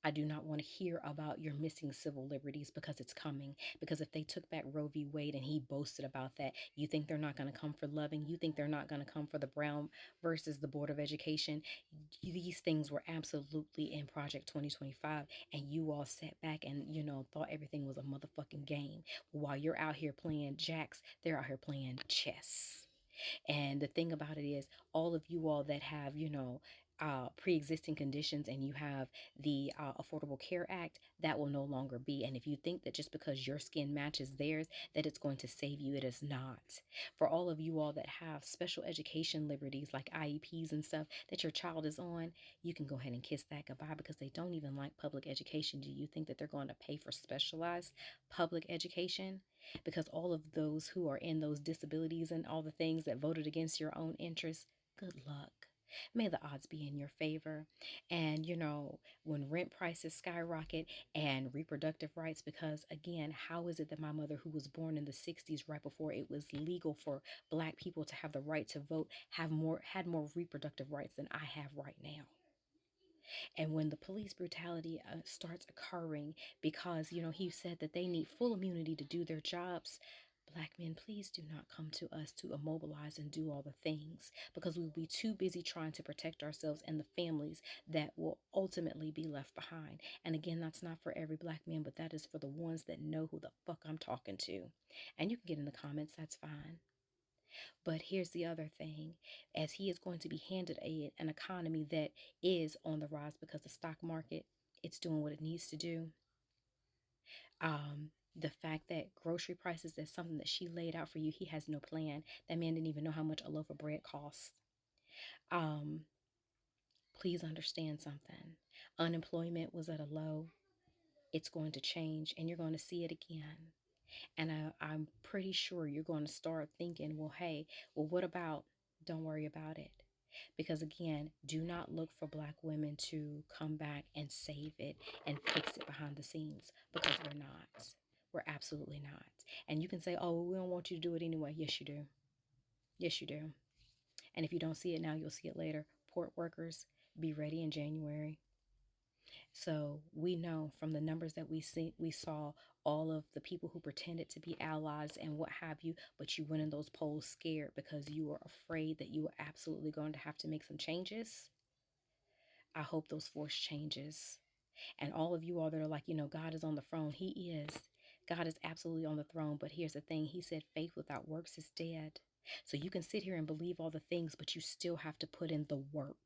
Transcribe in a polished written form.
I do not want to hear about your missing civil liberties because it's coming. Because if they took back Roe v. Wade and he boasted about that, you think they're not going to come for Loving? You think they're not going to come for the Brown versus the Board of Education? These things were absolutely in Project 2025, and you all sat back and, thought everything was a motherfucking game. While you're out here playing jacks, they're out here playing chess. And the thing about it is, all of you all that have, pre-existing conditions and you have the Affordable Care Act, that will no longer be. And if you think that just because your skin matches theirs, that it's going to save you, it is not. For all of you all that have special education liberties like IEPs and stuff that your child is on, you can go ahead and kiss that goodbye because they don't even like public education. Do you think that they're going to pay for specialized public education? Because all of those who are in those disabilities and all the things that voted against your own interests, good luck. May the odds be in your favor. And, when rent prices skyrocket and reproductive rights, because again, how is it that my mother, who was born in the 60s, right before it was legal for Black people to have the right to vote, had more reproductive rights than I have right now? And when the police brutality starts occurring because, he said that they need full immunity to do their jobs, Black men, please do not come to us to immobilize and do all the things, because we'll be too busy trying to protect ourselves and the families that will ultimately be left behind. And again, that's not for every Black man, but that is for the ones that know who the fuck I'm talking to. And you can get in the comments, that's fine. But here's the other thing, as he is going to be handed an economy that is on the rise because the stock market, it's doing what it needs to do. The fact that grocery prices is something that she laid out for you, he has no plan. That man didn't even know how much a loaf of bread costs. Please understand something. Unemployment was at a low. It's going to change and you're going to see it again. And I'm pretty sure you're going to start thinking, well, hey, well, what about, don't worry about it. Because again, do not look for Black women to come back and save it and fix it behind the scenes, because we're not. We're absolutely not. And you can say, oh, well, we don't want you to do it anyway. Yes, you do. Yes, you do. And if you don't see it now, you'll see it later. Port workers, be ready in January. So we know from the numbers that we saw all of the people who pretended to be allies and what have you, but you went in those polls scared because you were afraid that you were absolutely going to have to make some changes. I hope those force changes. And all of you all that are like, God is on the throne. He is. God is absolutely on the throne. But here's the thing. He said faith without works is dead. So you can sit here and believe all the things, but you still have to put in the work.